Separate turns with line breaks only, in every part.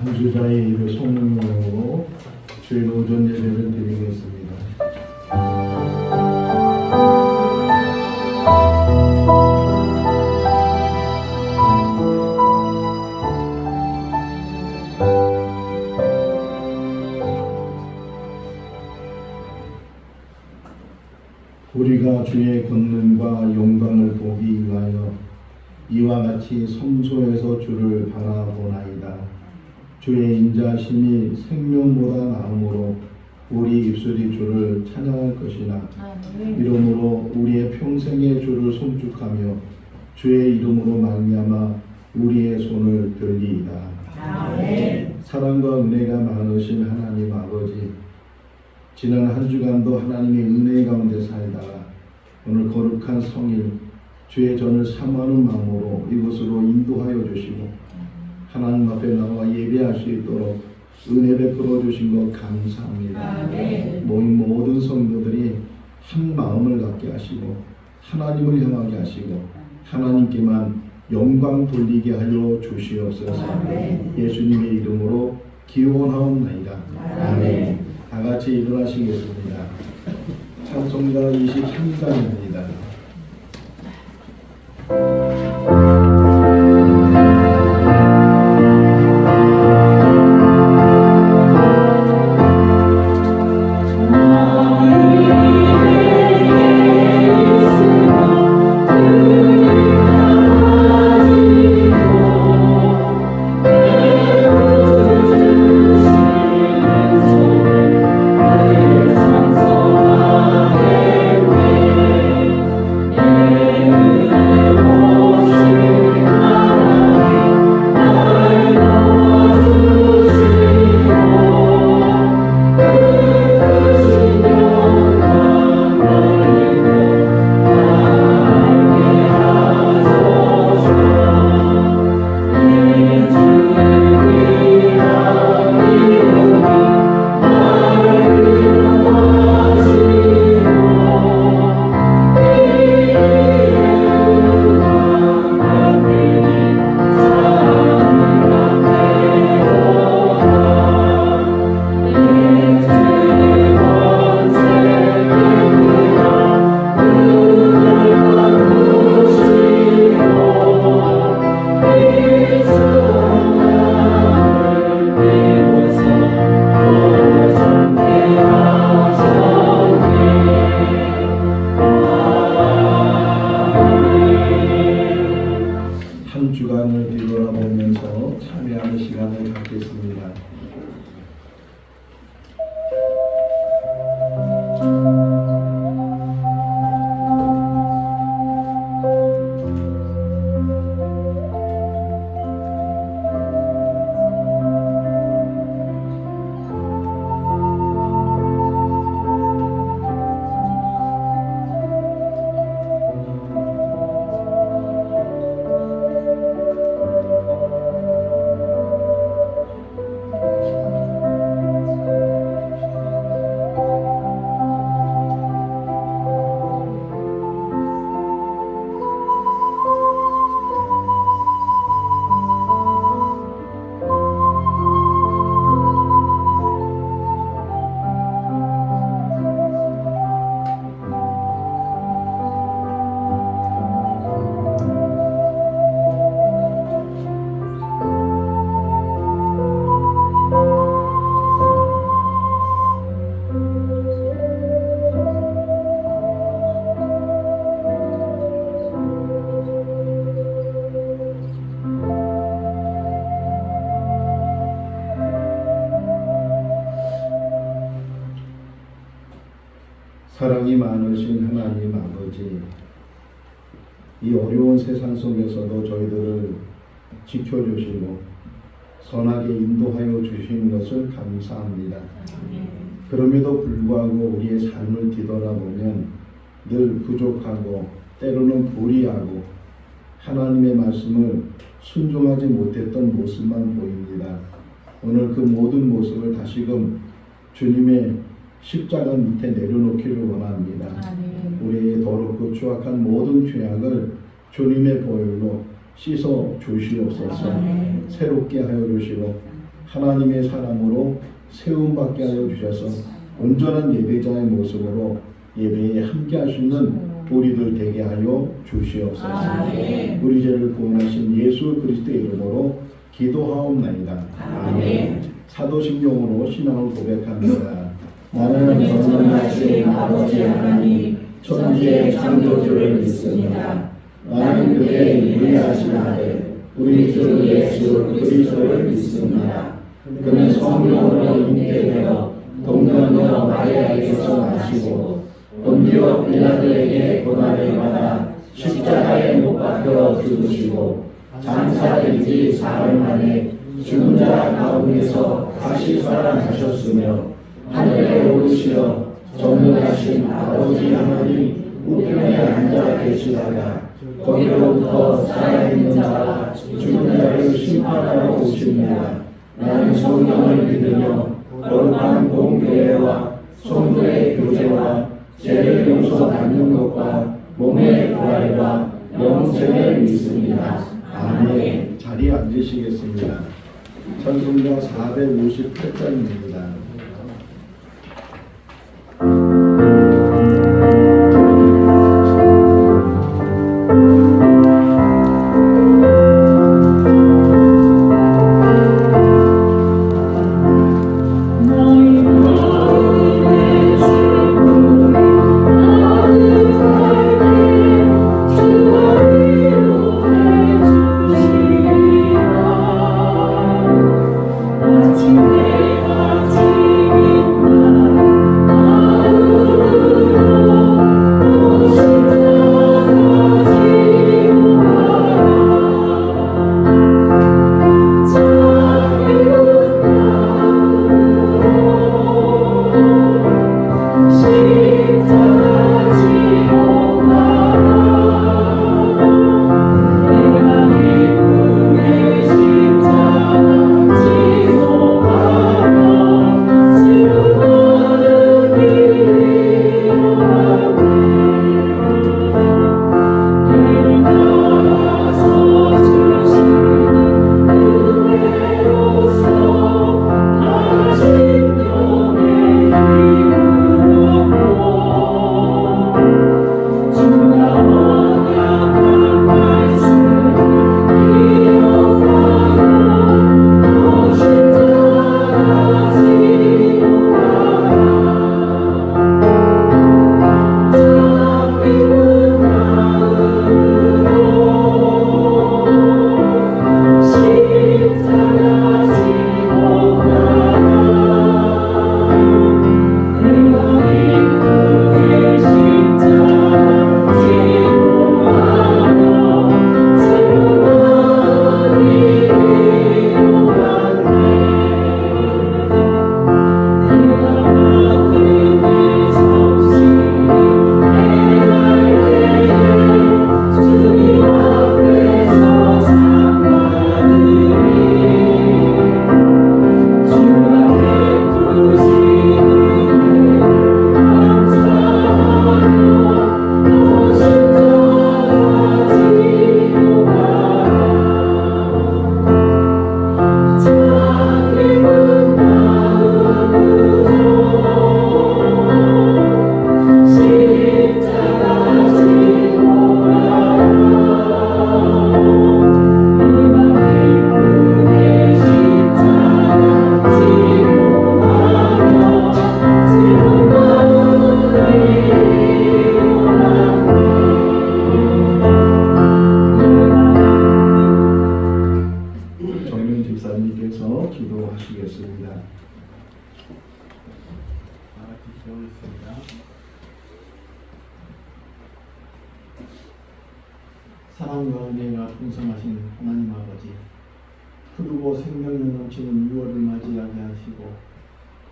한주자의 일을 성령으로 주의 오전 예배를 드리겠습니다. 우리가 주의 권능과 영광을 보기 위하여 이와 같이 성소에서 주를 바라보나이다. 주의 인자심이 생명보다 나음으로 우리 입술이 주를 찬양할 것이나 이러므로 우리의 평생의 주를 송축하며 주의 이름으로 말미암아 우리의 손을 들리이다. 아멘. 사랑과 은혜가 많으신 하나님 아버지, 지난 한 주간도 하나님의 은혜 가운데 살다가 오늘 거룩한 성일 주의 전을 사모하는 마음으로 이곳으로 인도하여 주시고 하나님 앞에 나와 예배할 수 있도록 은혜 베풀어 주신 것 감사합니다. 아멘. 모인 모든 성도들이 한 마음을 갖게 하시고 하나님을 향하게 하시고 하나님께만 영광 돌리게 하여 주시옵소서. 아멘. 예수님의 이름으로 기원하옵나이다. 아멘. 다 같이 일어나시겠습니다. 찬송가 23장입니다. 주간을 뒤돌아보면서 참여하는 시간을 갖겠습니다. 사랑이 많으신 하나님 아버지, 이 어려운 세상 속에서도 저희들을 지켜주시고 선하게 인도하여 주시는 것을 감사합니다. 그럼에도 불구하고 우리의 삶을 뒤돌아보면 늘 부족하고 때로는 불의하고 하나님의 말씀을 순종하지 못했던 모습만 보입니다. 오늘 그 모든 모습을 다시금 주님의 십자가 밑에 내려놓기를 원합니다. 우리의 더럽고 추악한 모든 죄악을 주님의 보혈로 씻어 주시옵소서. 새롭게 하여 주시고 하나님의 사랑으로 세움받게 하여 주셔서 온전한 예배자의 모습으로 예배에 함께 할 수 있는 우리들 되게 하여 주시옵소서.
아멘.
우리 죄를 구원하신 예수 그리스도의 이름으로 기도하옵나이다. 아멘. 사도신경으로 신앙을 고백합니다. 나는 전능하신 아버지 하나님 천지의 창조주를 믿습니다. 나는 그의 유일하신 아들 우리 주 예수 그리스도를 믿습니다. 그는 성령으로 잉태되어 동정녀 마리아에게서 나시고 본디오 빌라도에게 고난을 받아 십자가에 못 박혀 죽으시고 장사된 지 사흘 만에 죽은 자 가운데서 다시 살아나셨으며 하늘에 오르시어 전능하신 아버지 하나님 우편에 앉아 계시다가 거기로부터 살아있는 자와 죽은 자를 심판하러 오십니다. 나는 성령을 믿으며 거룩한 공교회와 성도의 교제와 죄를 용서받는 것과 몸의 부활과 영생을 믿습니다. 아멘. 자리에 앉으시겠습니다. 찬송가 458장입니다.
사랑과 은혜가 풍성하신 하나님 아버지, 푸르고 생명력 넘치는 6월을 맞이하게 하시고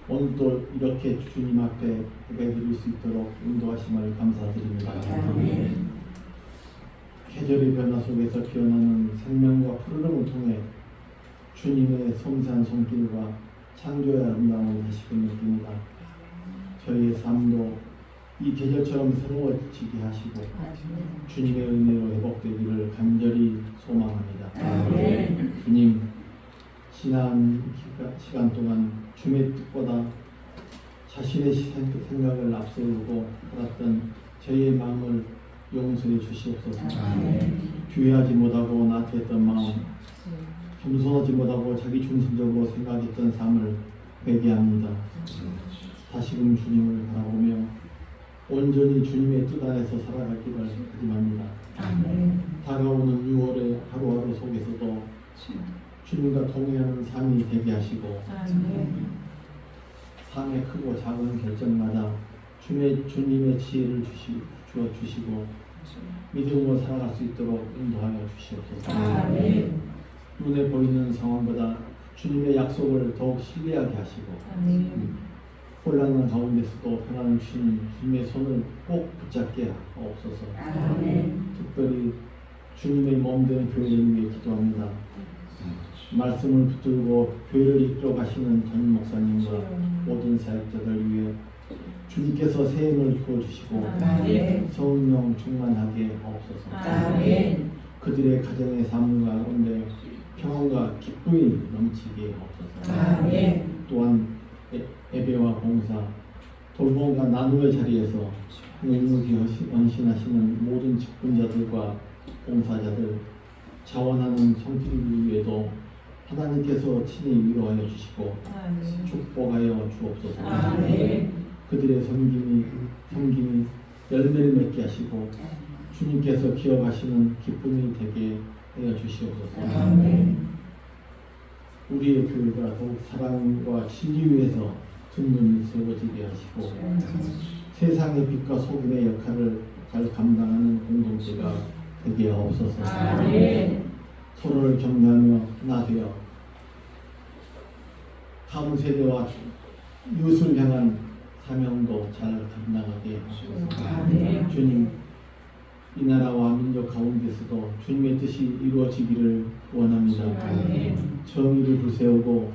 오늘 또 이렇게 주님 앞에 예배드릴 수 있도록 인도하심을 감사드립니다. 계절의 변화 속에서 피어나는 생명과 푸르름을 통해 주님의 섬세한 손길과 창조의 아름다움을 다시금 느낍니다. 저희의 삶도 이 계절처럼 새로워지게 하시고 주님의 은혜로 회복되기를 간절히 소망합니다. 주님, 지난 시간 동안 주의 뜻보다 자신의 생각을 앞세우고 살았던 저희의 마음을 용서해 주시옵소서. 주의하지 못하고 나태했던 마음, 겸손하지 못하고 자기 중심적으로 생각했던 삶을 회개합니다. 다시금 주님을 바라보며 온전히 주님의 뜻 안에서 살아가기를 기도합니다. 다가오는 6월의 하루하루 속에서도 주님과 동행하는 삶이 되게 하시고 삶의 크고 작은 결정마다 주님의 지혜를 주어 주시고 믿음으로 살아갈 수 있도록 인도하여 주시옵소서. 눈에 보이는 상황보다 주님의 약속을 더욱 신뢰하게 하시고 혼란한 가운데서도 평안을 주시는 주님의 손을 꼭 붙잡게 하옵소서. 특별히 주님의 몸된 교회를 위해 기도합니다. 말씀을 붙들고 교회를 이끌어 가시는 전 목사님과 모든 사역자들 위해 주님께서 새 힘을 부어주시고 성령 충만하게 하옵소서. 그들의 가정의 삶 가운데 평안과 기쁨이 넘치게 하옵소서. 또한 예배와 봉사, 돌봄과 나눔의 자리에서 묵묵히 헌신하시는 모든 직분자들과 봉사자들, 자원하는 성필을 위해도 하나님께서 친히 위로하여 주시고 축복하여 주옵소서. 그들의 섬김이 열매를 맺게 하시고 주님께서 기억하시는 기쁨이 되게 하여 주시옵소서. 우리의 교회가 더욱 사랑과 진리 위에서 든든히 세워지게 하시고 세상의 빛과 소금의 역할을 잘 감당하는 공동체가 되게 하옵소서. 서로를 격려하며 하나 되어 다음 세대와 이웃을 향한 사명도 잘 감당하게 하옵소서. 주님, 이 나라와 민족 가운데서도 주님의 뜻이 이루어지기를 원합니다. 정의를 불세우고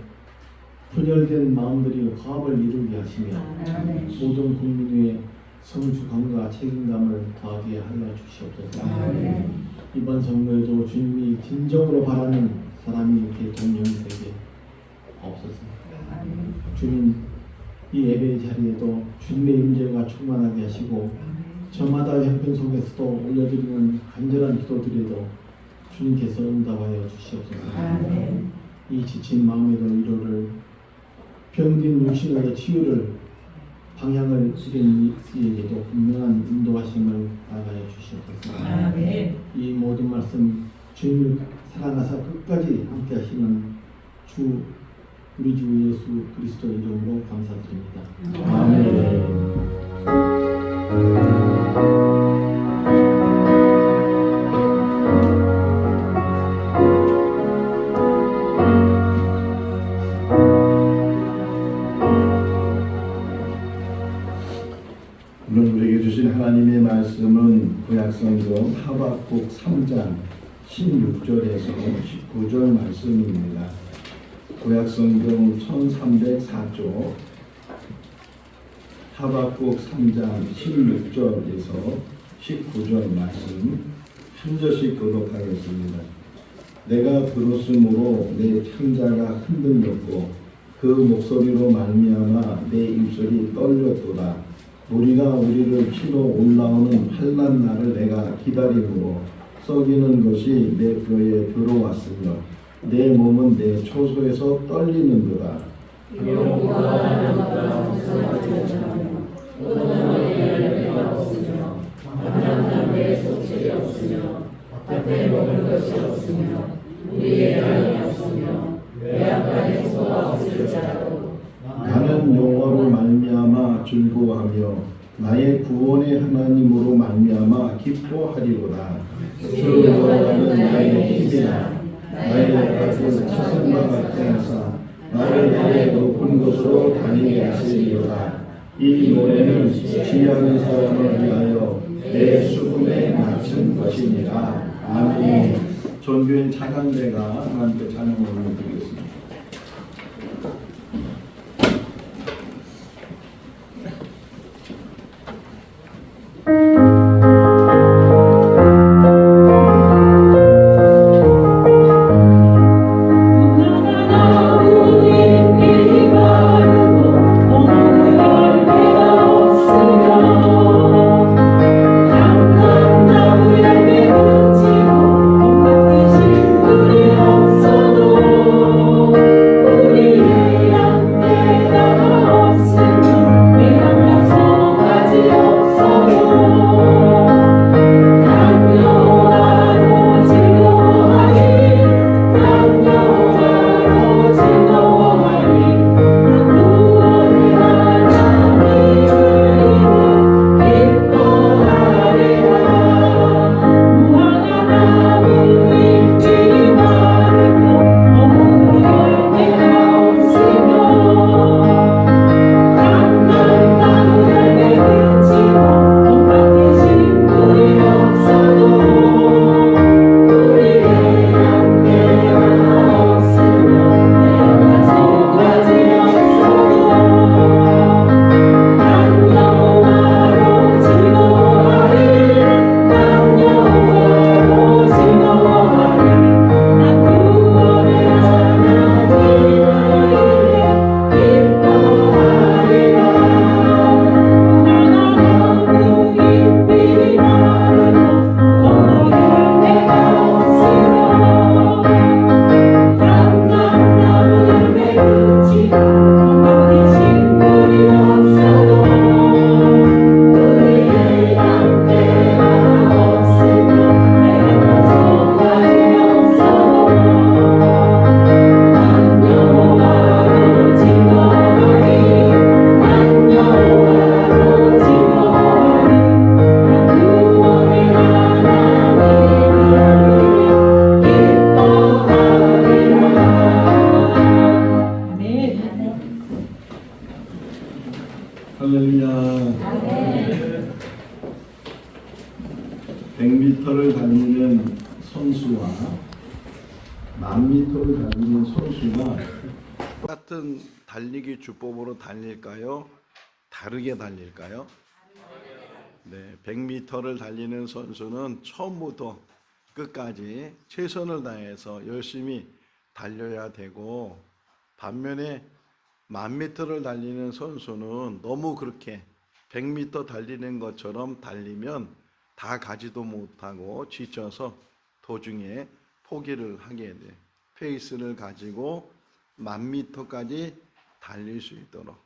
분열된 마음들이 화합을 이루게 하시며 모든 국민 위에 성숙함과 책임감을 더하게 하여 주시옵소서. 이번 선거에도 주님이 진정으로 바라는 사람이 대통령이 되게 하옵소서. 주님, 이 예배 자리에도 주님의 임재가 충만하게 하시고 저마다 형편 속에서도 올려드리는 간절한 기도들에도 주님께서 응답하여 주시옵소서. 이 지친 마음에도 위로를, 병든 육신에도 치유를, 방향을 잃은 이에게도 분명한 인도하심을 나가여 주시옵소서. 이 모든 말씀 주님을 사랑하사 끝까지 함께 하시는 우리 주 예수 그리스도 이름으로 감사드립니다. 아멘.
오늘 우리에게 주신 하나님의 말씀은 구약성경 하박국 3장 16절에서 19절 말씀입니다. 구약성경 1304쪽 하박국 3장 16절에서 19절 말씀 한 절씩 교독하겠습니다. 내가 들었으므로 내 창자가 흔들렸고 그 목소리로 말미암아 내 입술이 떨렸도다. 우리가 우리를 치러 올라오는 환난 날을 내가 기다림으로 썩이는 것이 내 뼈에 들어왔으며 내 몸은 내 초소에서 떨리는도다. 나는 여호와로 말미암아 즐거워하며 나의 구원의 하나님으로 말미암아 기뻐하리로다. 주 여호와는 나의 힘이라 나의 약을 차승과 같게 하사 나를 나의 높은 곳으로 다니게 하시리로다. 이 노래는 지혜하는 사람을 위하여 내 수금에 맞춘 것이니라. 아멘. 전교인 차강대가 하나님께 찬양을 올려드리겠습니다.
나나
선수와 1000m를 달리는 선수가
같은 달리기 주법으로 달릴까요? 다르게 달릴까요? 네, 100m를 달리는 선수는 처음부터 끝까지 최선을 다해서 열심히 달려야 되고, 반면에 1000m를 달리는 선수는 너무 그렇게 100m 달리는 것처럼 달리면 다 가지도 못하고 지쳐서 도중에 포기를 하게 돼. 페이스를 가지고 1000m까지 달릴 수 있도록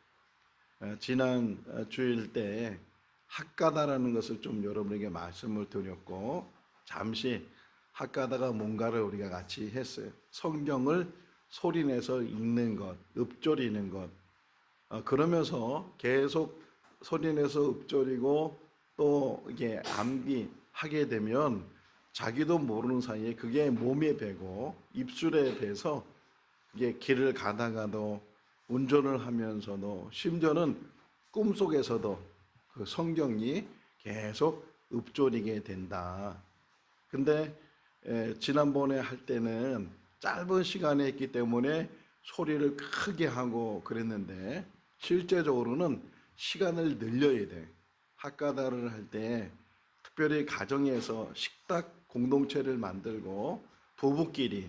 지난 주일 때 학가다라는 것을 좀 여러분에게 말씀을 드렸고, 잠시 학가다가 뭔가를 우리가 같이 했어요. 성경을 소리내서 읽는 것, 읊조리는 것. 그러면서 계속 소리내서 읊조리고 또 이게 암기하게 되면 자기도 모르는 사이에 그게 몸에 배고 입술에 배서 이게 길을 가다가도 운전을 하면서도 심지어는 꿈속에서도 그 성경이 계속 읊조리게 된다. 근데 지난번에 할 때는 짧은 시간에 했기 때문에 소리를 크게 하고 그랬는데, 실제적으로는 시간을 늘려야 돼. 학가다를 할 때 특별히 가정에서 식탁 공동체를 만들고 부부끼리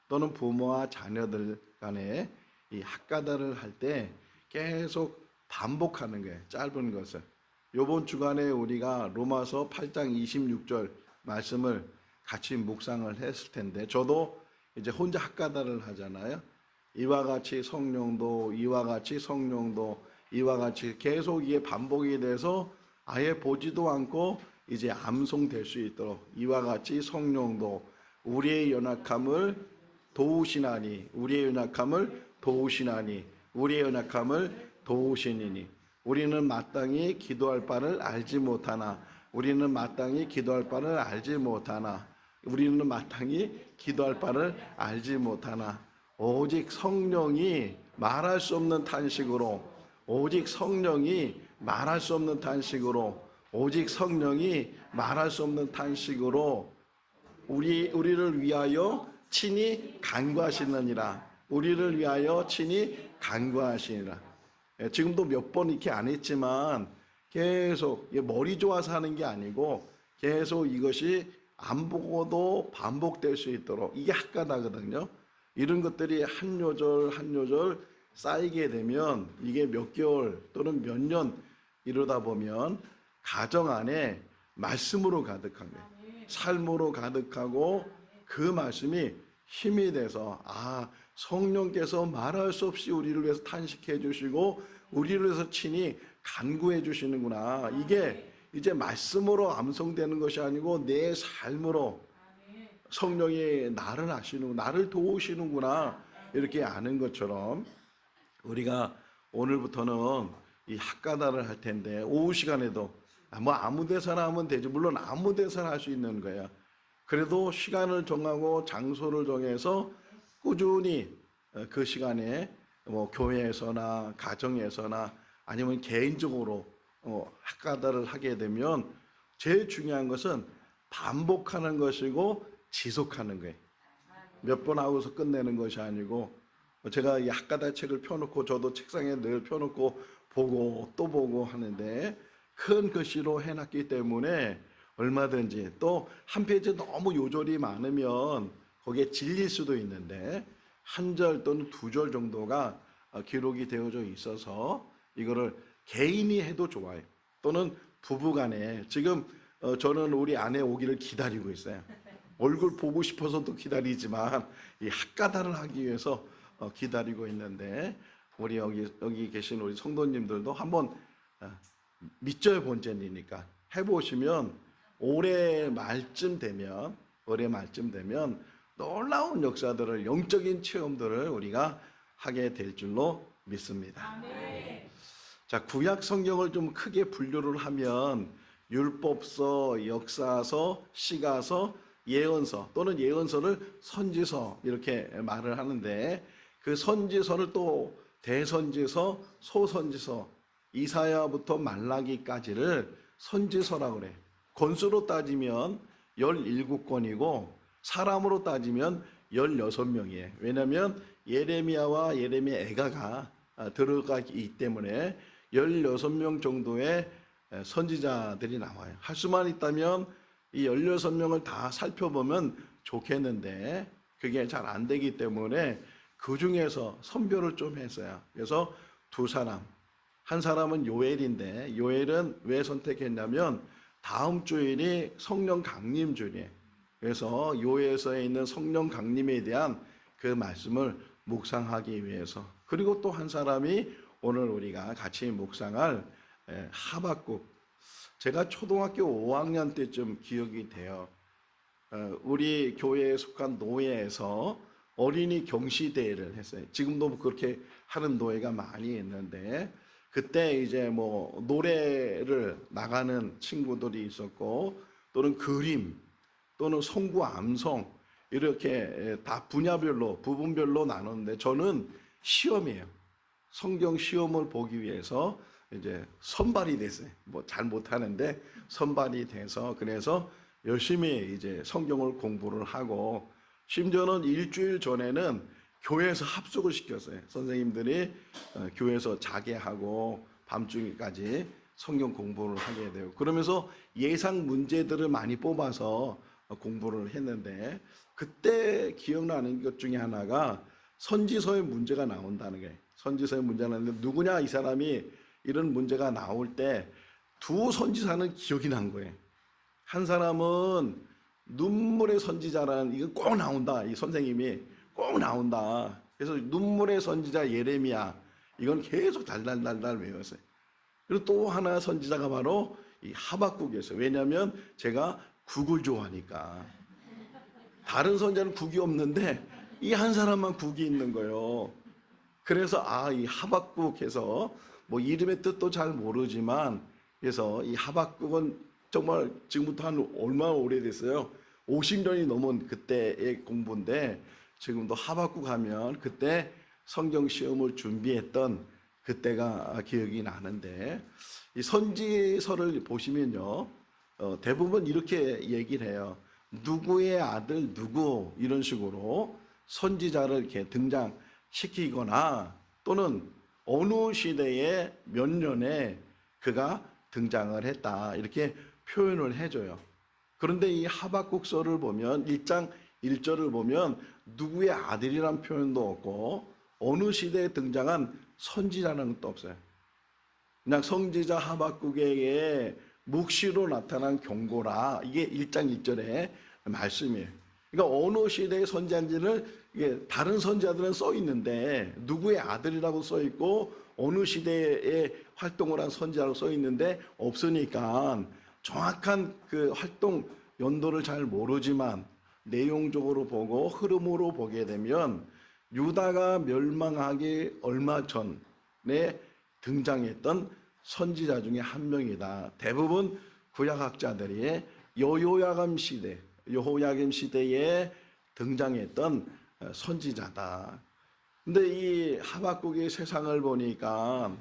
또는 부모와 자녀들 간에 이 학가다를 할 때 계속 반복하는 거예요. 짧은 것을. 이번 주간에 우리가 로마서 8장 26절 말씀을 같이 묵상을 했을 텐데, 저도 이제 혼자 학가다를 하잖아요. 이와 같이 성령도, 이와 같이 성령도, 이와 같이 계속 이게 반복이 돼서 아예 보지도 않고 이제 암송될 수 있도록, 이와 같이 성령도 우리의 연약함을 도우시나니, 우리의 연약함을 도우시나니, 우리의 연약함을 도우시니니, 우리는 마땅히 기도할 바를 알지 못하나, 우리는 마땅히 기도할 바를 알지 못하나, 우리는 마땅히 기도할 바를 알지 못하나, 오직 성령이 말할 수 없는 탄식으로, 오직 성령이 말할 수 없는 탄식으로, 오직 성령이 말할 수 없는 탄식으로 우리를 위하여 친히 간구하시느니라. 우리를 위하여 친히 간구하시니라. 지금도 몇 번 이렇게 안 했지만 계속 머리 좋아서 하는 게 아니고 계속 이것이 안 보고도 반복될 수 있도록, 이게 학가다거든요. 이런 것들이 한 요절 한 요절 쌓이게 되면 이게 몇 개월 또는 몇 년 이러다 보면 가정 안에 말씀으로 가득한 거예요. 삶으로 가득하고 그 말씀이 힘이 돼서, 성령께서 말할 수 없이 우리를 위해서 탄식해 주시고 우리를 위해서 친히 간구해 주시는구나. 이게 이제 말씀으로 암송되는 것이 아니고 내 삶으로 성령이 나를 아시는, 나를 도우시는구나, 이렇게 아는 것처럼 우리가 오늘부터는 이 학가다를 할 텐데, 오후 시간에도 뭐 아무 데서나 하면 되지. 물론 아무 데서나 할 수 있는 거야. 그래도 시간을 정하고 장소를 정해서 꾸준히 그 시간에 뭐 교회에서나 가정에서나 아니면 개인적으로 학가다를 하게 되면 제일 중요한 것은 반복하는 것이고 지속하는 거예요. 몇 번 하고서 끝내는 것이 아니고, 제가 이 학가다 책을 펴놓고 저도 책상에 늘 펴놓고 보고 또 보고 하는데, 큰 글씨로 해놨기 때문에 얼마든지, 또 한 페이지 너무 요절이 많으면 거기에 질릴 수도 있는데 한 절 또는 두 절 정도가 기록이 되어져 있어서 이거를 개인이 해도 좋아요. 또는 부부간에, 지금 저는 우리 아내 오기를 기다리고 있어요. 얼굴 보고 싶어서도 기다리지만 이 학가다를 하기 위해서 기다리고 있는데, 우리 여기 계신 우리 성도님들도 한번 밑절 본전이니까 해보시면 올해 말쯤 되면 놀라운 역사들을, 영적인 체험들을 우리가 하게 될 줄로 믿습니다. 자, 구약 성경을 좀 크게 분류를 하면 율법서, 역사서, 시가서, 예언서, 또는 예언서를 선지서 이렇게 말을 하는데, 그 선지서를 또 대선지서, 소선지서, 이사야부터 말라기까지를 선지서라고 그래. 권수로 따지면 17권이고 사람으로 따지면 16명이에요. 왜냐하면 예레미야와 예레미야 애가가 들어가기 때문에 16명 정도의 선지자들이 나와요. 할 수만 있다면 이 16명을 다 살펴보면 좋겠는데 그게 잘 안 되기 때문에 그 중에서 선별을 좀 했어요. 그래서 두 사람, 한 사람은 요엘인데 요엘은 왜 선택했냐면 다음 주일이 성령 강림 주일이에요. 그래서 요엘서에 있는 성령 강림에 대한 그 말씀을 묵상하기 위해서. 그리고 또 한 사람이 오늘 우리가 같이 묵상할 하박국. 제가 초등학교 5학년 때쯤 기억이 돼요. 우리 교회에 속한 노예에서 어린이 경시대회를 했어요. 지금도 그렇게 하는 노예가 많이 있는데 그때 이제 뭐 노래를 나가는 친구들이 있었고 또는 그림 또는 송구 암송 이렇게 다 분야별로 부분별로 나눴는데 저는 시험이에요. 성경 시험을 보기 위해서 이제 선발이 됐어요. 뭐 잘 못하는데 선발이 돼서 그래서 열심히 이제 성경을 공부를 하고 심지어는 일주일 전에는 교회에서 합숙을 시켰어요. 선생님들이 교회에서 자게 하고 밤중까지 성경 공부를 하게 돼요. 그러면서 예상 문제들을 많이 뽑아서 공부를 했는데 그때 기억나는 것 중에 하나가 선지서의 문제가 나온다는 거예요. 선지서의 문제가 나는데 누구냐 이 사람이 이런 문제가 나올 때 두 선지자는 기억이 난 거예요. 한 사람은 눈물의 선지자라는 이건 꼭 나온다. 이 선생님이 꼭 나온다. 그래서 눈물의 선지자 예레미야 이건 계속 달달달달 외웠어요. 그리고 또 하나 선지자가 바로 이 하박국이었어요. 왜냐하면 제가 국을 좋아하니까. 다른 선지자는 국이 없는데 이 한 사람만 국이 있는 거예요. 그래서 이 하박국 해서 뭐 이름의 뜻도 잘 모르지만 그래서 이 하박국은 정말 지금부터 한 얼마나 오래됐어요. 50년이 넘은 그때의 공부인데 지금도 하박국 하면 그때 성경 시험을 준비했던 그때가 기억이 나는데 이 선지서를 보시면요 대부분 이렇게 얘기를 해요. 누구의 아들 누구 이런 식으로 선지자를 이렇게 등장시키거나 또는 어느 시대에 몇 년에 그가 등장을 했다 이렇게 표현을 해줘요. 그런데 이 하박국서를 보면 1장 1절을 보면 누구의 아들이란 표현도 없고 어느 시대에 등장한 선지자라는 것도 없어요. 그냥 선지자 하박국에게 묵시로 나타난 경고라 이게 1장 1절의 말씀이에요. 그러니까 어느 시대의 선지자인지를 이게 다른 선지자들은 써 있는데 누구의 아들이라고 써 있고 어느 시대에 활동을 한 선지자라고 써 있는데 없으니까 정확한 그 활동 연도를 잘 모르지만 내용적으로 보고 흐름으로 보게 되면 유다가 멸망하기 얼마 전에 등장했던 선지자 중에 한 명이다. 대부분 구약학자들이 여호야김 시대에 등장했던 선지자다. 근데 이 하박국의 세상을 보니까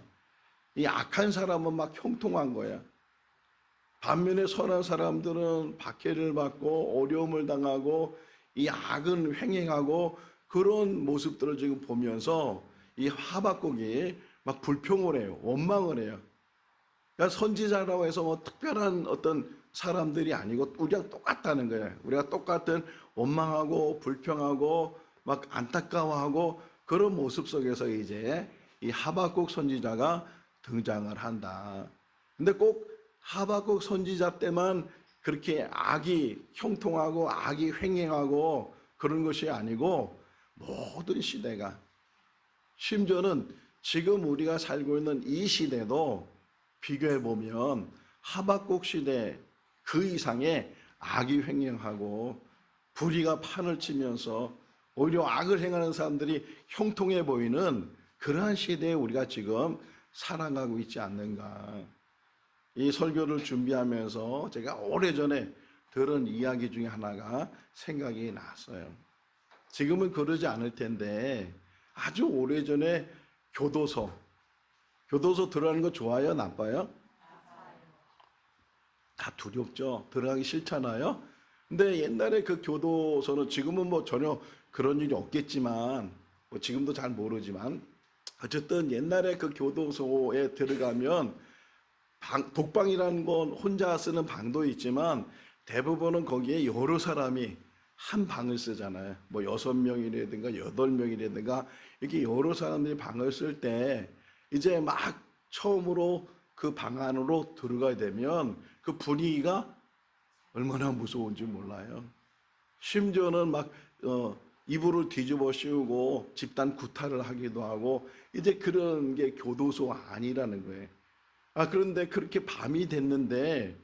이 악한 사람은 막 형통한 거야. 반면에 선한 사람들은 박해를 받고 어려움을 당하고 이 악은 횡행하고 그런 모습들을 지금 보면서 이 하박국이 막 불평을 해요. 원망을 해요. 그러니까 선지자라고 해서 뭐 특별한 어떤 사람들이 아니고 우리랑 똑같다는 거예요. 우리가 똑같은 원망하고 불평하고 막 안타까워하고 그런 모습 속에서 이제 이 하박국 선지자가 등장을 한다. 근데 꼭 하박국 선지자 때만 그렇게 악이 형통하고 악이 횡행하고 그런 것이 아니고 모든 시대가 심지어는 지금 우리가 살고 있는 이 시대도 비교해 보면 하박국 시대 그 이상의 악이 횡행하고 불의가 판을 치면서 오히려 악을 행하는 사람들이 형통해 보이는 그러한 시대에 우리가 지금 살아가고 있지 않는가. 이 설교를 준비하면서 제가 오래전에 들은 이야기 중에 하나가 생각이 났어요. 지금은 그러지 않을 텐데 아주 오래전에 교도소 들어가는 거 좋아요? 나빠요? 다 두렵죠. 들어가기 싫잖아요. 근데 옛날에 그 교도소는 지금은 뭐 전혀 그런 일이 없겠지만 뭐 지금도 잘 모르지만 어쨌든 옛날에 그 교도소에 들어가면 독방이라는 건 혼자 쓰는 방도 있지만 대부분은 거기에 여러 사람이 한 방을 쓰잖아요. 뭐 6명이라든가 8명이라든가 이렇게 여러 사람들이 방을 쓸 때 이제 막 처음으로 그 방 안으로 들어가야 되면 그 분위기가 얼마나 무서운지 몰라요. 심지어는 막 이불을 뒤집어 씌우고 집단 구타를 하기도 하고 이제 그런 게 교도소 아니라는 거예요. 그런데 그렇게 밤이 됐는데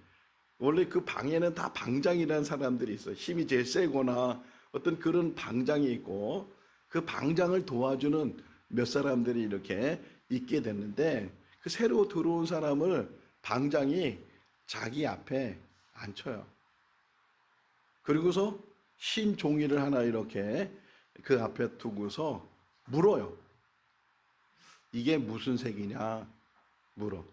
원래 그 방에는 다 방장이라는 사람들이 있어요. 힘이 제일 세거나 어떤 그런 방장이 있고 그 방장을 도와주는 몇 사람들이 이렇게 있게 됐는데 그 새로 들어온 사람을 방장이 자기 앞에 앉혀요. 그리고서 흰 종이를 하나 이렇게 그 앞에 두고서 물어요. 이게 무슨 색이냐 물어.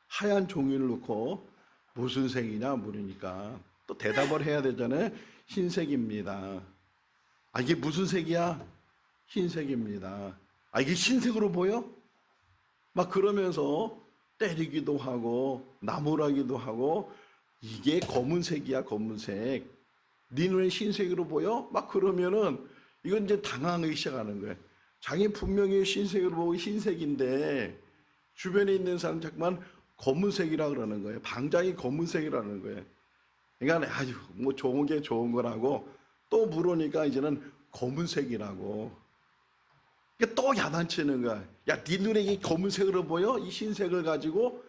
하얀 종이를 놓고 무슨 색이냐 물으니까 또 대답을 해야 되잖아요. 흰색입니다. 이게 무슨 색이야? 흰색입니다. 이게 흰색으로 보여? 막 그러면서 때리기도 하고 나무라기도 하고 이게 검은색이야 검은색. 네 눈에 흰색으로 보여? 막 그러면은 이건 이제 당황하기 시작하는 거예요. 자기 분명히 흰색으로 보고 흰색인데 주변에 있는 사람 자꾸만 검은색이라 그러는 거예요. 방장이 검은색이라는 거예요. 그러니까 아주 뭐 좋은 게 좋은 거라고 또 물으니까 이제는 검은색이라고. 그러니까 또 야단치는 거야. 야, 네 눈에 이 검은색으로 보여? 이 흰색을 가지고?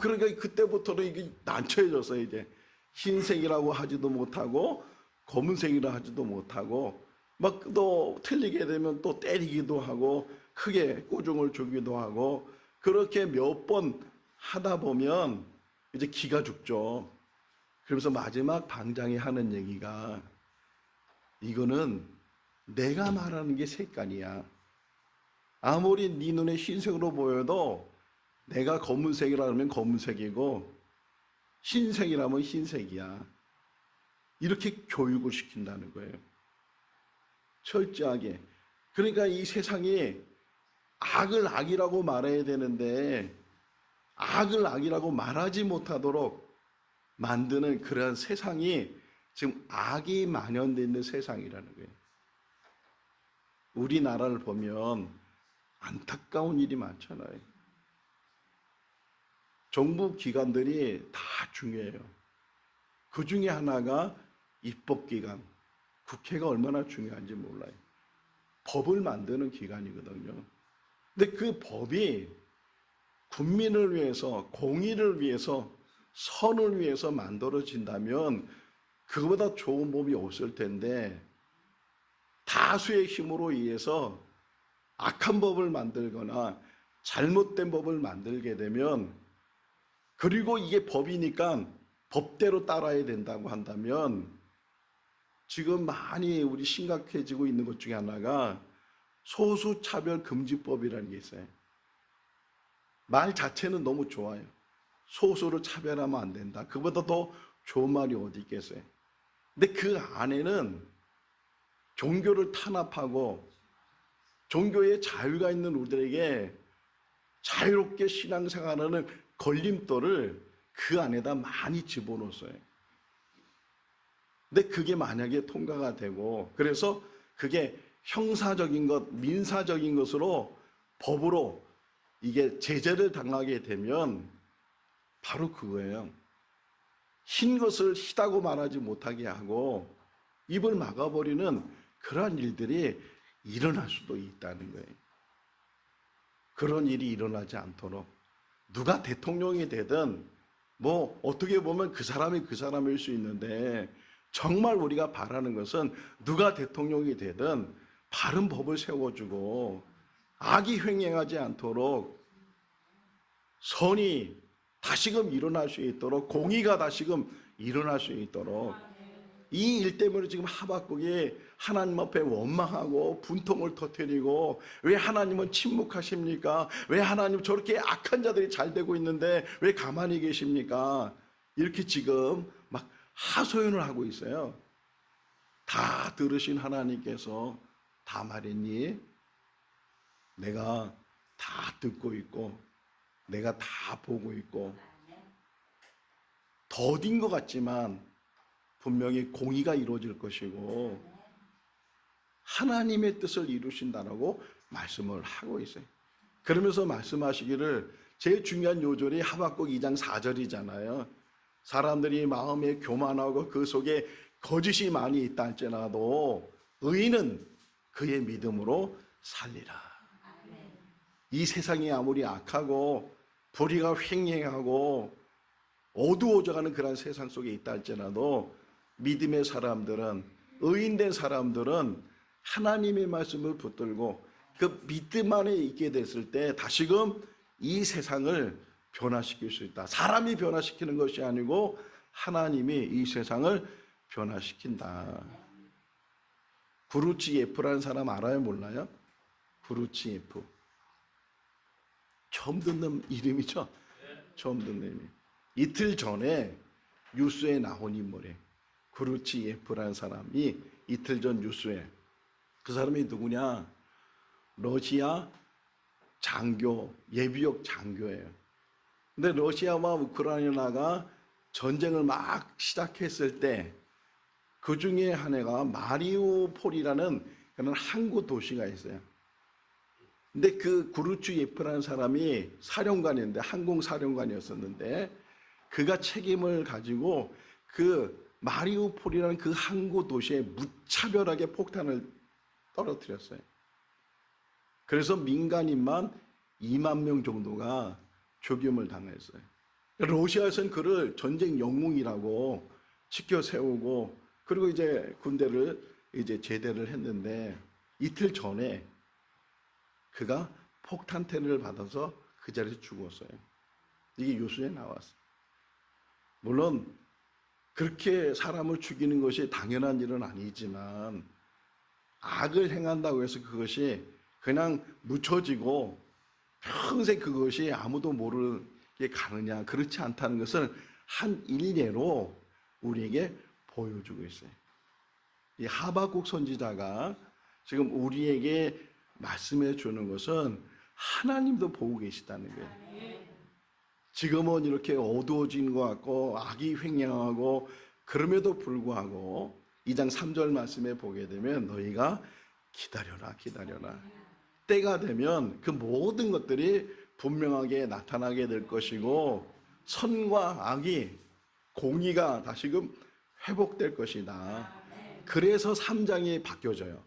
그러니까 그때부터는 이게 난처해졌어요. 이제 흰색이라고 하지도 못하고 검은색이라 하지도 못하고 막 또 틀리게 되면 또 때리기도 하고 크게 꾸중을 주기도 하고 그렇게 몇 번 하다 보면 이제 기가 죽죠. 그러면서 마지막 방장이 하는 얘기가 이거는 내가 말하는 게 색깔이야. 아무리 네 눈에 흰색으로 보여도 내가 검은색이라 하면 검은색이고 흰색이라면 흰색이야. 이렇게 교육을 시킨다는 거예요. 철저하게. 그러니까 이 세상이 악을 악이라고 말해야 되는데 악을 악이라고 말하지 못하도록 만드는 그러한 세상이 지금 악이 만연되어 있는 세상이라는 거예요. 우리나라를 보면 안타까운 일이 많잖아요. 정부 기관들이 다 중요해요. 그 중에 하나가 입법기관, 국회가 얼마나 중요한지 몰라요. 법을 만드는 기관이거든요. 근데 그 법이 국민을 위해서, 공의를 위해서, 선을 위해서 만들어진다면 그거보다 좋은 법이 없을 텐데 다수의 힘으로 의해서 악한 법을 만들거나 잘못된 법을 만들게 되면 그리고 이게 법이니까 법대로 따라야 된다고 한다면 지금 많이 우리 심각해지고 있는 것 중에 하나가 소수차별금지법이라는 게 있어요. 말 자체는 너무 좋아요. 소수를 차별하면 안 된다. 그보다 더 좋은 말이 어디 있겠어요. 근데 그 안에는 종교를 탄압하고 종교의 자유가 있는 우리들에게 자유롭게 신앙생활하는 걸림돌을 그 안에다 많이 집어넣었어요. 근데 그게 만약에 통과가 되고 그래서 그게 형사적인 것, 민사적인 것으로 법으로 이게 제재를 당하게 되면 바로 그거예요. 흰 것을 희다고 말하지 못하게 하고 입을 막아버리는 그러한 일들이 일어날 수도 있다는 거예요. 그런 일이 일어나지 않도록 누가 대통령이 되든 뭐 어떻게 보면 그 사람이 그 사람일 수 있는데 정말 우리가 바라는 것은 누가 대통령이 되든 바른 법을 세워주고 악이 횡행하지 않도록 선이 다시금 일어날 수 있도록 공의가 다시금 일어날 수 있도록 이 일 때문에 지금 하박국이 하나님 앞에 원망하고 분통을 터뜨리고 왜 하나님은 침묵하십니까? 왜 하나님 저렇게 악한 자들이 잘 되고 있는데 왜 가만히 계십니까? 이렇게 지금 막 하소연을 하고 있어요. 다 들으신 하나님께서 다 말했니? 내가 다 듣고 있고 내가 다 보고 있고 더딘 것 같지만 분명히 공의가 이루어질 것이고 하나님의 뜻을 이루신다라고 말씀을 하고 있어요. 그러면서 말씀하시기를 제일 중요한 요절이 하박국 2장 4절이잖아요. 사람들이 마음에 교만하고 그 속에 거짓이 많이 있다 할지라도 의인은 그의 믿음으로 살리라. 이 세상이 아무리 악하고 불의가 횡행하고 어두워져가는 그런 세상 속에 있다 할지라도 믿음의 사람들은, 의인된 사람들은 하나님의 말씀을 붙들고 그 믿음 안에 있게 됐을 때 다시금 이 세상을 변화시킬 수 있다. 사람이 변화시키는 것이 아니고 하나님이 이 세상을 변화시킨다. 구루치예프라는 사람 알아요? 몰라요? 구루치예프. 처음 듣는 이름이죠? 처음 듣는 이름. 이틀 전에 뉴스에 나온 인물이에요. 구루치예프라는 사람이 이틀 전 뉴스에. 그 사람이 누구냐? 러시아 장교, 예비역 장교예요. 근데 러시아와 우크라이나가 전쟁을 막 시작했을 때 그 중에 한 해가 마리우폴이라는 그런 항구 도시가 있어요. 근데 그 구루치예프라는 사람이 사령관이었는데, 항공 사령관이었었는데, 그가 책임을 가지고 그 마리우폴이라는 그 항구 도시에 무차별하게 폭탄을 떨어뜨렸어요. 그래서 민간인만 2만 명 정도가 죽임을 당했어요. 러시아에서는 그를 전쟁 영웅이라고 지켜 세우고, 그리고 이제 군대를 이제 제대를 했는데 이틀 전에 그가 폭탄 테러를 받아서 그 자리에서 죽었어요. 이게 뉴스에 나왔어요. 물론 그렇게 사람을 죽이는 것이 당연한 일은 아니지만 악을 행한다고 해서 그것이 그냥 묻혀지고 평생 그것이 아무도 모르게 가느냐, 그렇지 않다는 것을 한 일례로 우리에게 보여주고 있어요. 이 하박국 선지자가 지금 우리에게 말씀해 주는 것은 하나님도 보고 계시다는 거예요. 지금은 이렇게 어두워진 것 같고 악이 횡행하고 그럼에도 불구하고 2장 3절 말씀에 보게 되면 너희가 기다려라, 기다려라. 때가 되면 그 모든 것들이 분명하게 나타나게 될 것이고 선과 악이, 공의가 다시금 회복될 것이다. 그래서 3장이 바뀌어져요.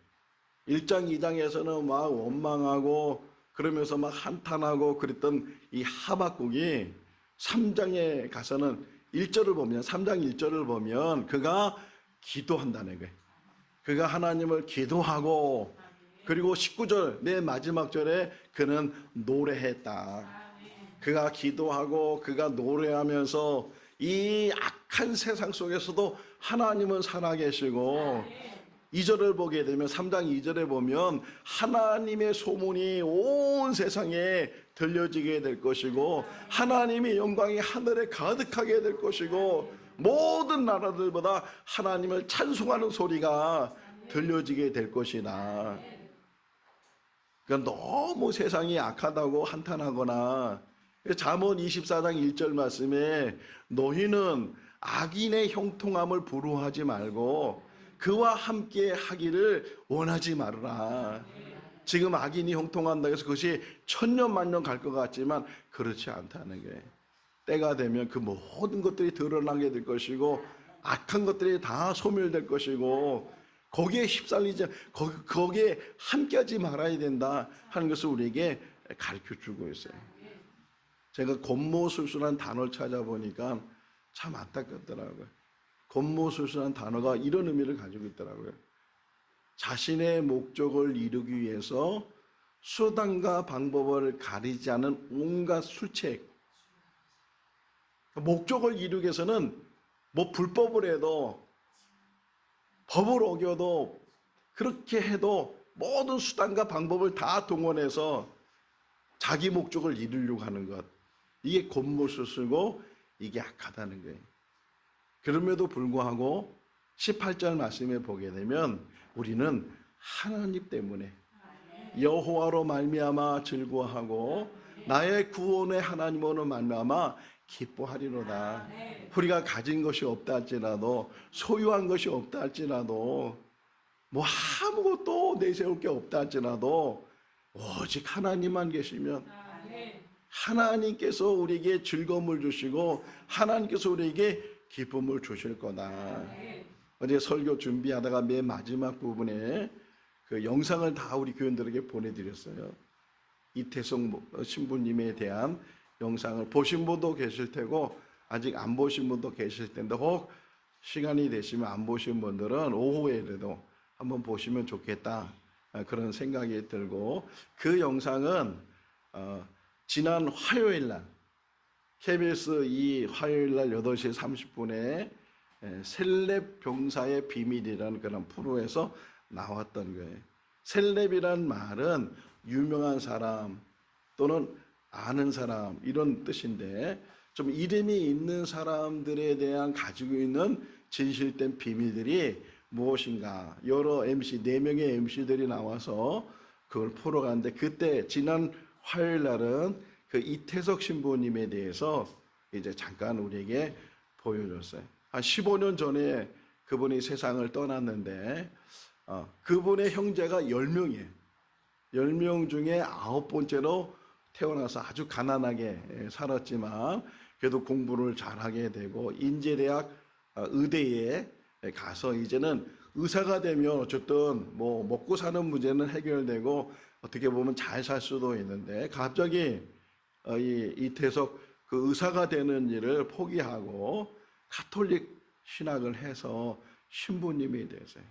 1장, 2장에서는 막 원망하고 그러면서 막 한탄하고 그랬던 이 하박국이 3장에 가서는 1절을 보면, 3장 1절을 보면 그가 기도한다는 거예요. 그가 하나님을 기도하고, 그리고 19절 맨 마지막 절에 그는 노래했다. 그가 기도하고 그가 노래하면서 이 악한 세상 속에서도 하나님은 살아계시고, 2절을 보게 되면 3장 2절에 보면 하나님의 소문이 온 세상에 들려지게 될 것이고 하나님의 영광이 하늘에 가득하게 될 것이고 모든 나라들보다 하나님을 찬송하는 소리가 들려지게 될 것이다. 그러니까 너무 세상이 악하다고 한탄하거나, 잠언 24장 1절 말씀에 너희는 악인의 형통함을 부러워하지 말고 그와 함께 하기를 원하지 말으라. 지금 악인이 형통한다 해서 그것이 천년 만년 갈 것 같지만 그렇지 않다는 거예요. 때가 되면 그 모든 것들이 드러나게 될 것이고 악한 것들이 다 소멸될 것이고 거기에 휩쓸리지, 거기에 함께하지 말아야 된다 하는 것을 우리에게 가르쳐주고 있어요. 제가 곤모술수라는 단어를 찾아보니까 참 안타깝더라고요. 곤모술수라는 단어가 이런 의미를 가지고 있더라고요. 자신의 목적을 이루기 위해서 수단과 방법을 가리지 않은 온갖 술책. 목적을 이루기 위해서는 뭐 불법을 해도, 법을 어겨도, 그렇게 해도 모든 수단과 방법을 다 동원해서 자기 목적을 이루려고 하는 것, 이게 곤모술수고 이게 악하다는 거예요. 그럼에도 불구하고 18절 말씀에 보게 되면 우리는 하나님 때문에 여호와로 말미암아 즐거워하고 나의 구원의 하나님으로 말미암아 기뻐하리로다. 우리가 가진 것이 없다 할지라도, 소유한 것이 없다 할지라도, 뭐 아무것도 내세울 게 없다 할지라도 오직 하나님만 계시면 하나님께서 우리에게 즐거움을 주시고 하나님께서 우리에게 기쁨을 주실 거다. 어제 설교 준비하다가 맨 마지막 부분에 그 영상을 다 우리 교인들에게 보내드렸어요. 이태성 신부님에 대한 영상을 보신 분도 계실 테고 아직 안 보신 분도 계실 텐데 혹 시간이 되시면 안 보신 분들은 오후에라도 한번 보시면 좋겠다, 그런 생각이 들고, 그 영상은 지난 화요일 날 KBS 이 화요일 날 8시 30분에 셀렙 병사의 비밀이라는 그런 프로에서 나왔던 거예요. 셀렙이란 말은 유명한 사람 또는 아는 사람 이런 뜻인데, 좀 이름이 있는 사람들에 대한 가지고 있는 진실된 비밀들이 무엇인가, 여러 MC 4명의 MC들이 나와서 그걸 풀어가는데, 그때 지난 화요일 날은 그 이태석 신부님에 대해서 이제 잠깐 우리에게 보여줬어요. 한 15년 전에 그분이 세상을 떠났는데 그분의 형제가 10명이에요. 10명 중에 9번째로 태어나서 아주 가난하게 살았지만 그래도 공부를 잘하게 되고 인제대학 의대에 가서 이제는 의사가 되면 어쨌든 뭐 먹고 사는 문제는 해결되고 어떻게 보면 잘 살 수도 있는데, 갑자기 이 이태석 그 의사가 되는 일을 포기하고 가톨릭 신학을 해서 신부님이 되세요.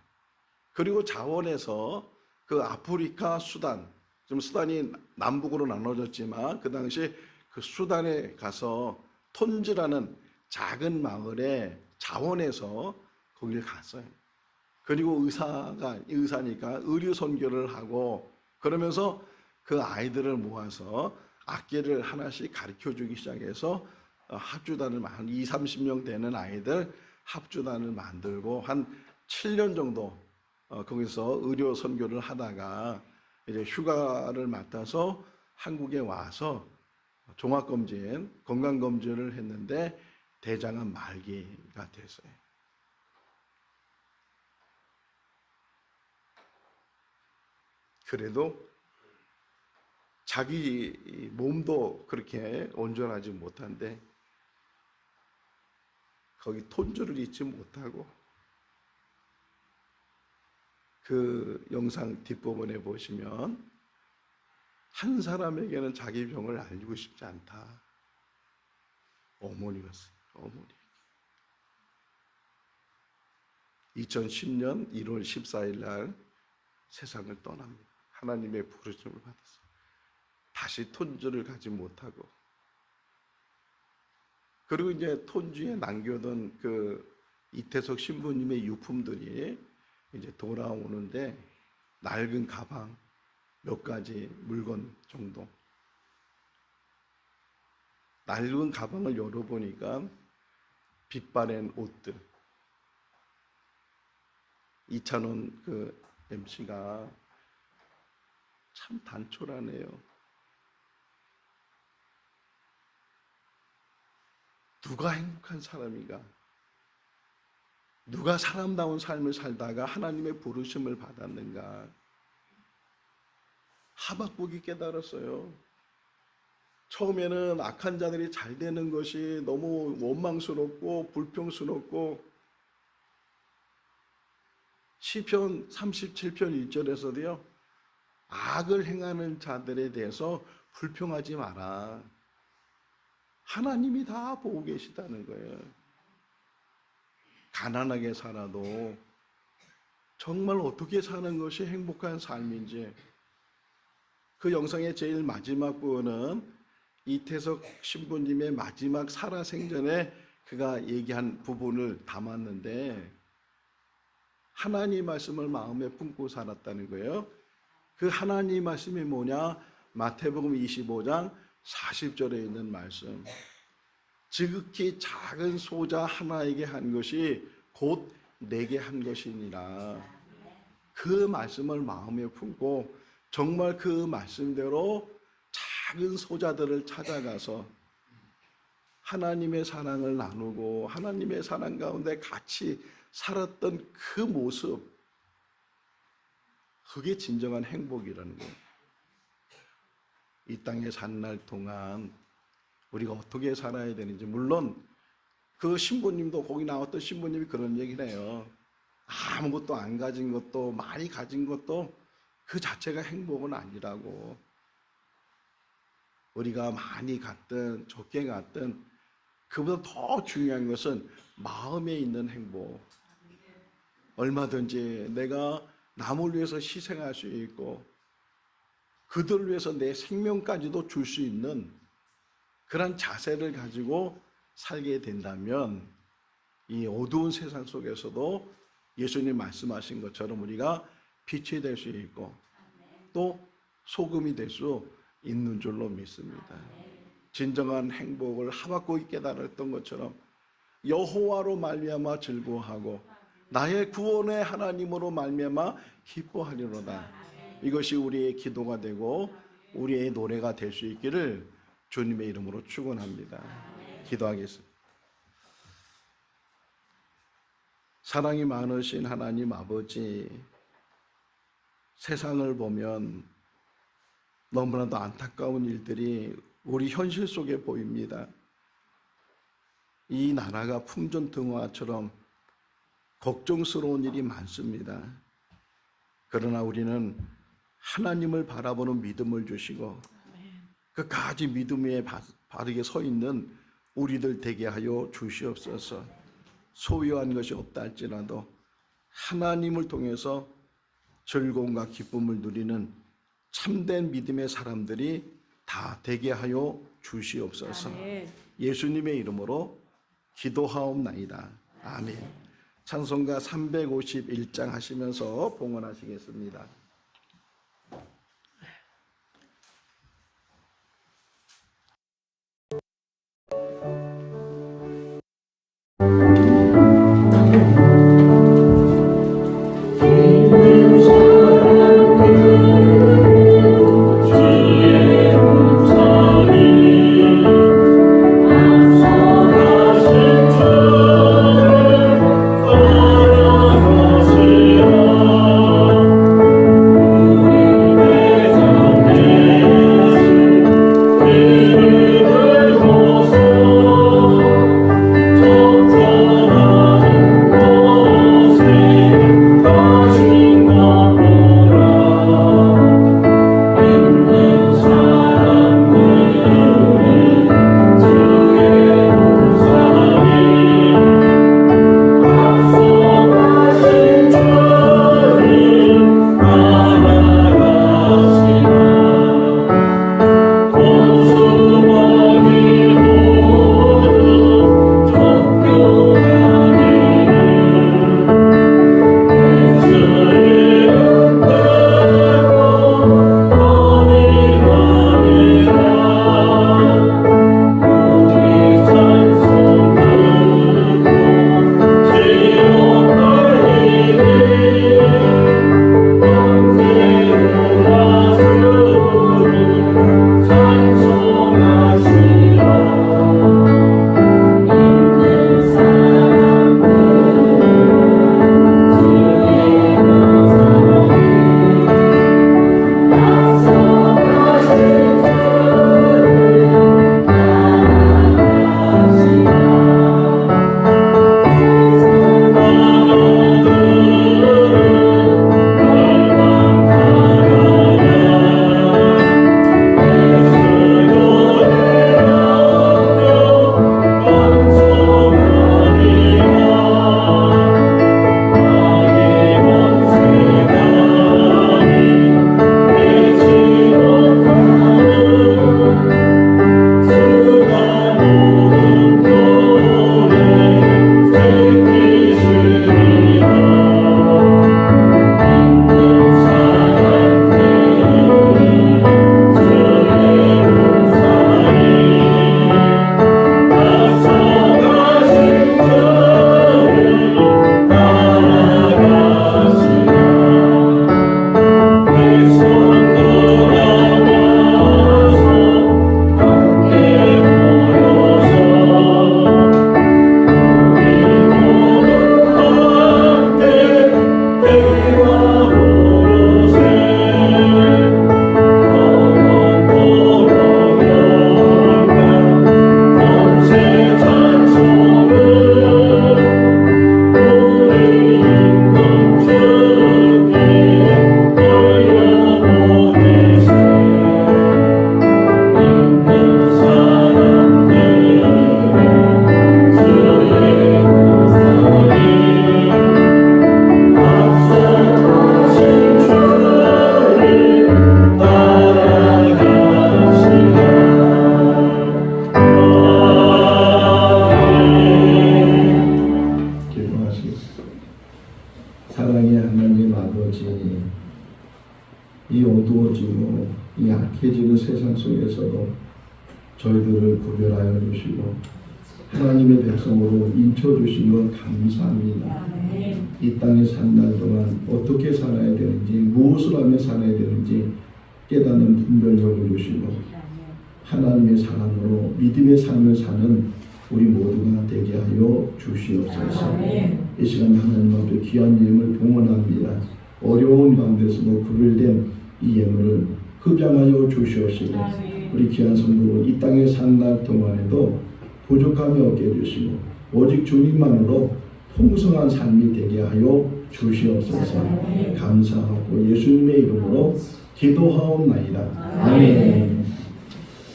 그리고 자원에서 그 아프리카 수단, 좀 수단이 남북으로 나눠졌지만 그 당시 그 수단에 가서 톤즈라는 작은 마을에 자원에서 거길 갔어요. 그리고 의사니까 의료 선교를 하고 그러면서 그 아이들을 모아서 악기를 하나씩 가르쳐 주기 시작해서 합주단을 한 20-30명 되는 아이들 합주단을 만들고 한 7년 정도 거기서 의료 선교를 하다가 이제 휴가를 맡아서 한국에 와서 종합검진, 건강검진을 했는데 대장암 말기가 됐어요. 그래도 자기 몸도 그렇게 온전하지 못한데 거기 톤주를 잊지 못하고, 그 영상 뒷부분에 보시면 한 사람에게는 자기 병을 알리고 싶지 않다. 어머니였어요. 어머니. 2010년 1월 14일 날 세상을 떠납니다. 하나님의 부르심을 받았어요. 다시 톤주를 가지 못하고, 그리고 이제 톤주에 남겨둔 그 이태석 신부님의 유품들이 이제 돌아오는데 낡은 가방 몇 가지 물건 정도. 낡은 가방을 열어보니까 빛바랜 옷들. 이찬원 그 MC가 참 단촐하네요. 누가 행복한 사람인가? 누가 사람다운 삶을 살다가 하나님의 부르심을 받았는가? 하박국이 깨달았어요. 처음에는 악한 자들이 잘 되는 것이 너무 원망스럽고 불평스럽고, 시편 37편 1절에서도요, 악을 행하는 자들에 대해서 불평하지 마라. 하나님이 다 보고 계시다는 거예요. 가난하게 살아도 정말 어떻게 사는 것이 행복한 삶인지. 그 영상의 제일 마지막 부분은 이태석 신부님의 마지막 살아생전에 그가 얘기한 부분을 담았는데, 하나님 말씀을 마음에 품고 살았다는 거예요. 그 하나님 말씀이 뭐냐? 마태복음 25장 40절에 있는 말씀. 지극히 작은 소자 하나에게 한 것이 곧 내게 한 것이니라. 그 말씀을 마음에 품고 정말 그 말씀대로 작은 소자들을 찾아가서 하나님의 사랑을 나누고 하나님의 사랑 가운데 같이 살았던 그 모습, 그게 진정한 행복이라는 거예요. 이 땅에 사는 날 동안 우리가 어떻게 살아야 되는지, 물론 그 신부님도, 거기 나왔던 신부님이 그런 얘기를 해요. 아무것도 안 가진 것도 많이 가진 것도 그 자체가 행복은 아니라고. 우리가 많이 갔든 적게 갔든 그보다 더 중요한 것은 마음에 있는 행복. 얼마든지 내가 남을 위해서 희생할 수 있고 그들을 위해서 내 생명까지도 줄 수 있는 그런 자세를 가지고 살게 된다면 이 어두운 세상 속에서도 예수님 말씀하신 것처럼 우리가 빛이 될 수 있고 또 소금이 될 수 있는 줄로 믿습니다. 진정한 행복을 하박국이 깨달았던 것처럼 여호와로 말미암아 즐거워하고 나의 구원의 하나님으로 말미암아 기뻐하리로다. 이것이 우리의 기도가 되고 우리의 노래가 될 수 있기를 주님의 이름으로 축원합니다. 기도하겠습니다. 사랑이 많으신 하나님 아버지, 세상을 보면 너무나도 안타까운 일들이 우리 현실 속에 보입니다. 이 나라가 풍전등화처럼 걱정스러운 일이 많습니다. 그러나 우리는 하나님을 바라보는 믿음을 주시고 끝까지 믿음 위에 바르게 서 있는 우리들 되게 하여 주시옵소서. 소유한 것이 없다 할지라도 하나님을 통해서 즐거움과 기쁨을 누리는 참된 믿음의 사람들이 다 되게 하여 주시옵소서. 예수님의 이름으로 기도하옵나이다. 아멘. 찬송가 351장 하시면서 봉헌하시겠습니다.
이 어두워지고 이 약해지는 세상 속에서도 저희들을 구별하여 주시고 하나님의 백성으로 인쳐주신 것 감사합니다. 이 땅에 산 날 동안 어떻게 살아야 되는지 무엇을 하며 살아야 되는지 깨닫는 분별력을 주시고 하나님의 사랑으로 믿음의 삶을 사는 우리 모두가 되게 하여 주시옵소서. 이 시간 하나님 앞에 귀한 예물 봉헌합니다. 어려운 가운데서도 구별된 이 예물을 흡양하여 주시옵시고 우리 귀한 성도를 이 땅에 산 날 동안에도 부족함이 없게 해주시고 오직 주님만으로 풍성한 삶이 되게 하여 주시옵소서. 감사하고 예수님의 이름으로 기도하옵나이다. 아멘.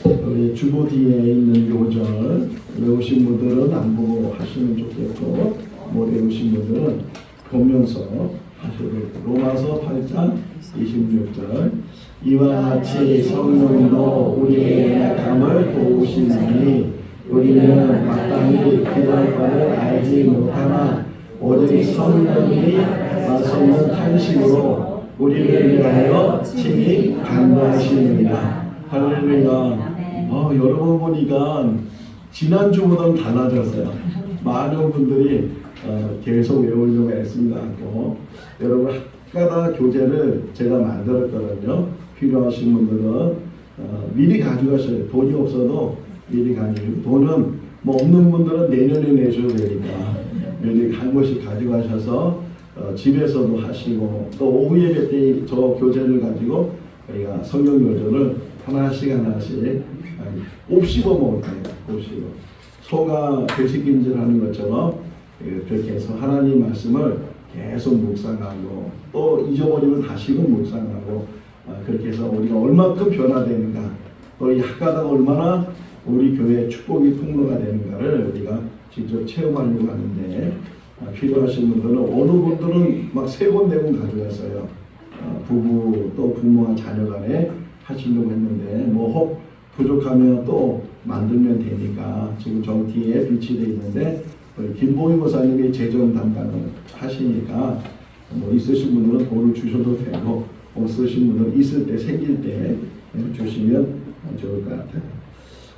우리 주보 뒤에 있는 요절 외우신 분들은 안 보고 하시면 좋겠고 못 외우신 분들은 보면서 하셔도 되고 로마서 8장 26절 이와 같이 성령도 우리의 약함을 도우시나니 우리는 마땅히 기도할 바를 알지 못하나 오직 성령이 말씀은 탄식으로 우리를 위하여 친히 간구하시느니라. 할렐루야. 여러분 보니까 지난주보다는 달라졌어요. 많은 분들이 계속 외우려고 애씁니다. 여러분 학가다 교재를 제가 만들었거든요. 필요하신 분들은 미리 가져가셔요. 돈이 없어도 미리 가지고 돈은 뭐 없는 분들은 내년에 내셔도 되니까 미리 한 권씩 가져가셔서 집에서도 하시고 또 오후 예배 때 저 교재를 가지고 저희가 성경 요절을 하나씩 곱씹어 먹을 거예요. 곱씹어 소가 되새김질하는 것처럼 그렇게 해서 하나님 말씀을 계속 묵상하고 또 잊어버리면 다시금 묵상하고 그렇게 해서 우리가 얼마큼 변화되는가 또 이 학가다가 얼마나 우리 교회의 축복이 통로가 되는가를 우리가 직접 체험하려고 하는데 필요하신 분들은 어느 분들은 막 3권 4권 가져갔어요. 부부 또 부모와 자녀 간에 하시려고 했는데 뭐 혹 부족하면 또 만들면 되니까 지금 저 뒤에 비치되어 있는데 김봉희 목사님이 재정 담당을 하시니까 뭐 있으신 분들은 돈을 주셔도 되고 없으신 분들은 있을 때 생길 때 주시면 좋을 것 같아요.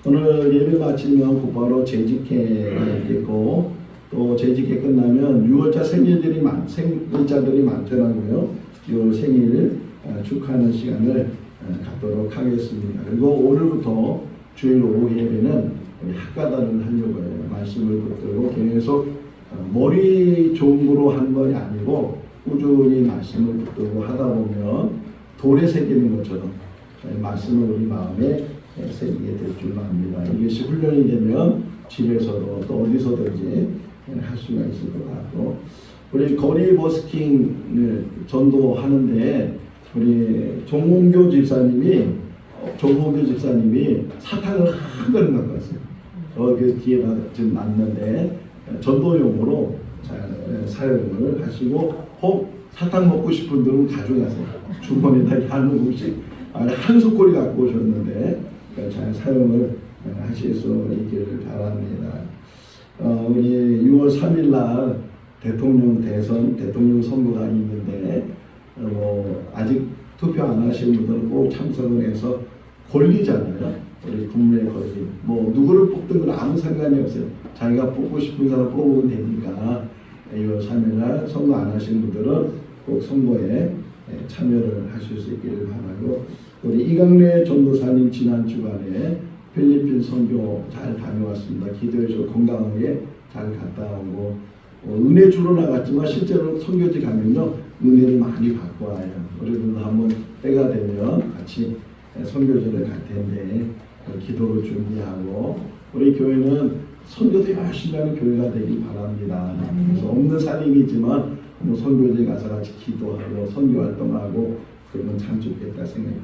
오늘 예배 마치면 곧바로 재직회가 있겠고 또 재직회 끝나면 6월자 생일자들이 많더라고요. 6월 생일 축하하는 시간을 갖도록 하겠습니다. 그리고 오늘부터 주일 오후 예배는 우리 학가다를 하려고 해요. 말씀을 붙들고 계속 머리 좋음으로 한 것이 아니고 꾸준히 말씀을 붙들고 하다 보면 돌에 새기는 것처럼 말씀을 우리 마음에 새기게 될 줄 압니다. 이것이 훈련이 되면 집에서도 또 어디서든지 할 수가 있을 것 같고 우리 거리 버스킹을 전도하는데 우리 정홍교 집사님이 사탕을 한 그릇 갖고 왔어요. 그 뒤에다 지금 놨는데 전도용으로 잘 사용을 하시고 혹 사탕 먹고 싶은 분들은 가져가세요. 주머니에다 한 모금씩 한 숟가락 갖고 오셨는데 잘 사용을 하실 수 있기를 바랍니다. 우리 6월 3일 날 대통령 선거가 있는데 아직 투표 안 하신 분들은 꼭 참석을 해서 권리잖아요. 우리 국민의 권리. 뭐 누구를 뽑든 건 아무 상관이 없어요. 자기가 뽑고 싶은 사람 뽑으면 되니까 6월 3일 날 선거 안 하신 분들은 꼭 선거에 참여를 하실 수 있기를 바라고 우리 이강래 전도사님 지난 주간에 필리핀 선교 잘 다녀왔습니다. 기도해 주셔서 건강하게 잘 갔다 오고 은혜 주러 나갔지만 실제로 선교지 가면요 은혜를 많이 받고 와요. 우리도 한번 때가 되면 같이 선교지를 갈 텐데 기도로 준비하고 우리 교회는 선교도 열심히 하는 교회가 되길 바랍니다. 그래서 없는 사람이지만 선교지 가서 같이 기도하고 선교 활동하고 그러면 참 좋겠다 생각해요.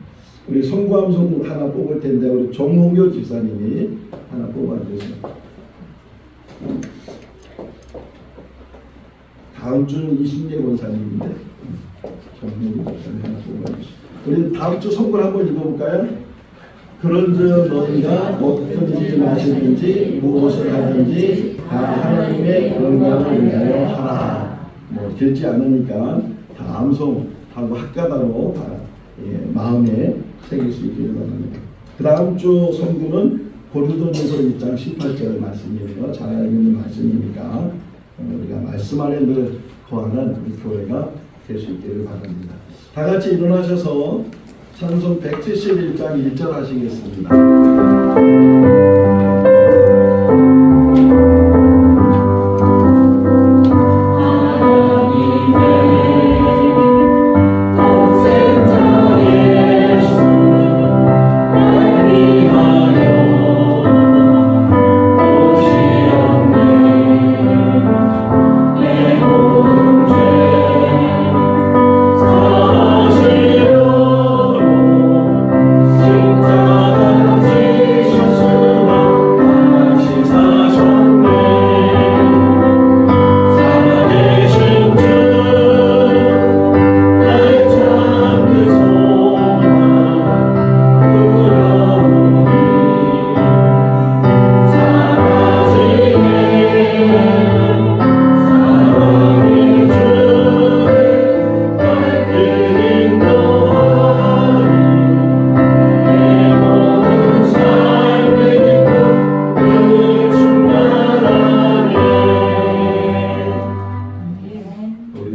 우리 송구함송 하나 뽑을 텐데 우리 정홍교 집사님이 하나 뽑아주세요. 다음 주는 이순재 권사님인데 정홍교 집사님 하나 뽑아주세요. 우리 다음 주 선물 한번 읽어볼까요? 그런즉 너희가 어떻게 마시든지 무엇을 하든지 다 하나님의 영광을 위하여 하라. 뭐 길지 않으니까 다 암송하고 학가다로 다 마음에 새길 수 있기를 바랍니다. 그 다음 주 선교는 고린도전서 1장 18절 말씀이에요. 잘 알고 있는 말씀이니까 우리가 말씀 안에 늘 거하는 우리 교회가 될 수 있기를 바랍니다. 다 같이 일어나셔서 찬송 171장 1절 하시겠습니다.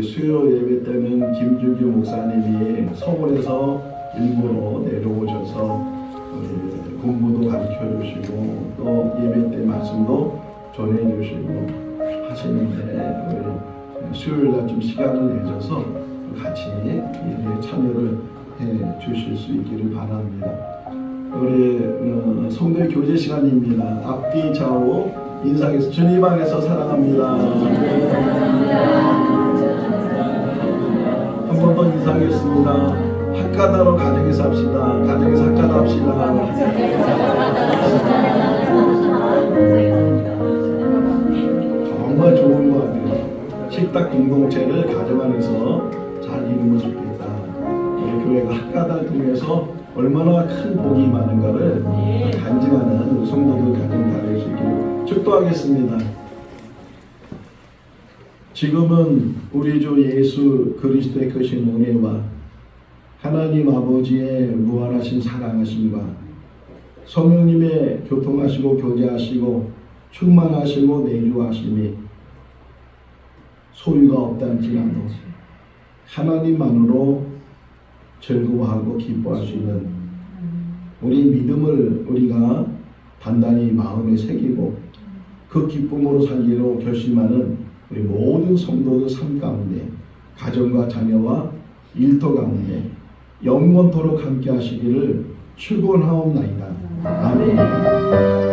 수요 예배 때는 김주규 목사님이 서울에서 일부러 내려오셔서 공부도 가르쳐 주시고 또 예배 때 말씀도 전해 주시고 하시는데 우리 수요일날 좀 시간을 내셔서 같이 일에 참여를 해 주실 수 있기를 바랍니다. 우리 성도의 교제 시간입니다. 앞뒤 좌우 인상에서 주님 안에서 사랑합니다. 한 번 더 인사하겠습니다. 학가다로 가정에서 합시다. 가정에서 학가다 합시다. 정말 좋은 것 같아요. 식탁 공동체를 가정 안에서 잘 이루면 좋겠다. 우리 교회가 학가다를 통해서 얼마나 큰 복이 많은가를 간증하는 우리 성도들 가정 다 될 수 있기를 축도하겠습니다. 지금은 우리 주 예수 그리스도의 크신 은혜와 하나님 아버지의 무한하신 사랑하심과 성령님의 교통하시고 교제하시고 충만하시고 내주하심이 소유가 없다할지라도 하나님만으로 즐거워하고 기뻐할 수 있는 우리 믿음을 우리가 단단히 마음에 새기고 그 기쁨으로 살기로 결심하는 우리 모든 성도들 삶 가운데 가정과 자녀와 일터 가운데 영원토록 함께 하시기를 축원하옵나이다. 아멘.